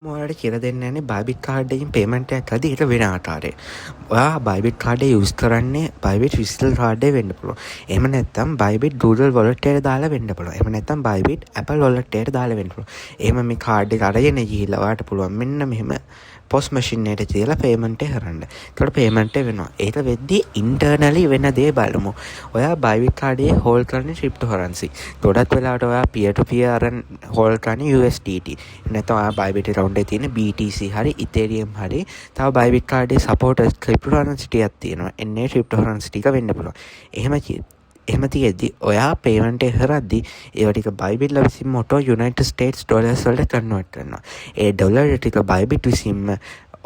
ඔයාලට කියලා දෙන්න යන්නේ බයිබිට් කාඩ් එකකින් පේමන්ට් එකක් කරද්දී ඒක වෙන ආකාරය. ඔයා බයිබිට් කාඩ් එක යූස් කරන්නේ බයිබිට් ෆිසිකල් කාඩ් එක වෙන්න පුළුවන්. එහෙම නැත්නම් බයිබිට් Google Wallet එකට දාලා වෙන්න පුළුවන්. එහෙම නැත්නම් බයිබිට් Apple Wallet එකට දාලා වෙන්න පුළුවන්. එහෙම මේ කාඩ් එක අරගෙන ගිහිල්ලා ඔයාලට පුළුවන් මෙන්න මෙහෙම පොස් මැෂින් එකට තියලා පේමන්ට් එක කරන්න. ඒකට පේමන්ට් එක වෙනවා. ඒක වෙද්දී ඉන්ටර්නලි වෙන දේ බලමු. ඔයා බයිබිට් කාඩ් එකේ හෝල්ඩ් කරන්නේ ක්‍රිප්ටෝකරන්සි. ගොඩක් වෙලාවට ඔයා පියර් ටු පියර් අරන් හෝල්ඩ් කරන්නේ USDT. නැත්නම් ඔයා බයිබිට් account එකේ තියෙන BTC හරි Ethereum හරි තව බයිබිට් කාඩ් එකේ සපෝටඩ් ක්‍රිප්ටෝකරන්සි ටිකක් තියෙනවා. එන්නේ ක්‍රිප්ටෝකරන්සි ටික වෙන්න පුළුවන්. එහෙම තියෙද්දි ඔයා පේමන්ට් එක කරද්දි ඒවා ටික බයිබිට් විසින්ම ඔටෝ යුනයිටඩ් ස්ටේට්ස් ඩොලර්ස් වලට කන්වර්ට් කරනවා. ඒ ඩොලර් ටික බයිබිට් විසින්ම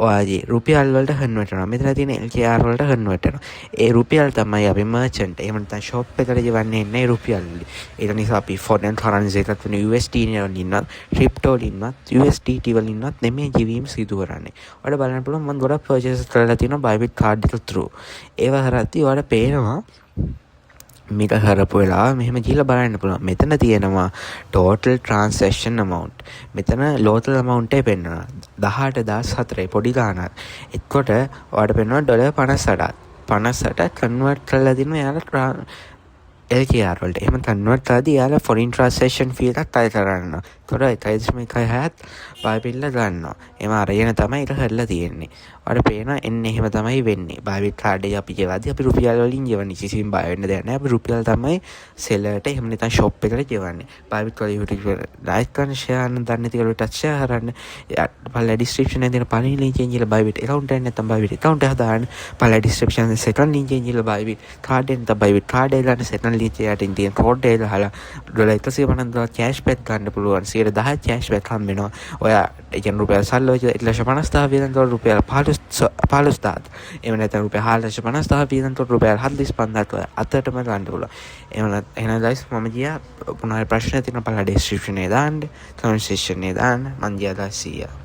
ඔයාගේ රුපියල් වලට කන්වර්ට් කරනවා. මෙතන තියෙන LKR වලට කන්වර්ට් කරනවා. ඒ රුපියල් තමයි අපි මර්චන්ට් එහෙම නැත්නම් ෂොප් එකට ගෙවන්නේ නැහැ රුපියල් වලින්. ඒක නිසා අපි ෆොරෙන් කරන්සි එකක් වෙන USD වලින් ඉන්නත්, ක්‍රිප්ටෝ වලින් ඉන්නත්, USDT වලින් ඉන්නත් නෙමෙයි ජීවීම් සිදු කරන්නේ. ඔයාලට බලන්න පුළුවන් මම ගොඩක් පර්චේස් කරලා තියෙනවා බයිබිට් කාඩ් එක through. ඒව කරද්දී ඔයාලට පේනවා මේක කරපු වෙලාව මෙහෙම ගිහිල්ලා බලන්න පුළුවන්. මෙතන තියෙනවා total transaction amount. මෙතන total amount එක පෙන්නනවා 18004 පොඩි ගාණක්. එතකොට ඔයාලට පෙන්නනවා ඩොලර් 58ක්. 58ක් කන්වර්ට් කරලා දිනවා යාලා LKR වලට. එහෙම කන්වර්ට් කරද්දී යාලා foreign transaction fee එකක් අය කරනවා. ඒතකොට 1.6ත් බයිබිල්ල ගන්නවා. එහෙම අරගෙන තමයි ඒක කරලා තියෙන්නේ. ඔයාලට පේනවා එන්නේ එහෙම තමයි වෙන්නේ. බයිබිට් කාඩ් එක අපි ගෙවද්දී අපි රුපියල් වලින් ගෙවන්නේ. කිසිම බය වෙන්න දෙයක් නැහැ. අපි රුපියල් තමයි සෙලර්ට එහෙම නැත්නම් ෂොප් එකට ගෙවන්නේ. බයිබිට් වල YouTube ලයික් කරන්න ෂෙයා කරන්න දන්නේ නැති කෙනෙකුට ෂෙයා කරන්න. පළල ඩිස්ක්‍රිප්ෂන් එකේ තියෙන පළවෙනි link එකෙන් ගිහලා බයිබිට් account එක නැත්නම් බයිබිට් account එක හදාගන්න. පළල ඩිස්ක්‍රිප්ෂන් එකේ second link එකෙන් ගිහලා බයිබිට් කාඩ් එක නැත්නම් බයිබිට් කාඩ් එක ගන්න second link එකකින් තියෙන කෝඩ් එක දාලා ඩොලර් 150ක් කෑෂ්බැක් ගන්න පුළුවන්. 10% කෑෂ්බැක් හම්බ වෙනවා. ඔයා ඒ කියන්නේ රුපියල් සල්ලි 1,50,000 වියදම් කරලා රුපියල් 15,000. එහෙම නැත්නම් රුපියල් 4,50,000 වියදම් කරලා රුපියල් 45,000 ඔය අතටම ගන්න පුළුවන්. එහෙනම් guys මම ගියා මොනවා ප්‍රශ්න තියෙනවා බලලා ඩිස්ක්‍රිප්ෂන් එකේ දාන්න, කමෙන්ට් සෙක්ෂන් එකේ දාන්න. මම ගියා 100.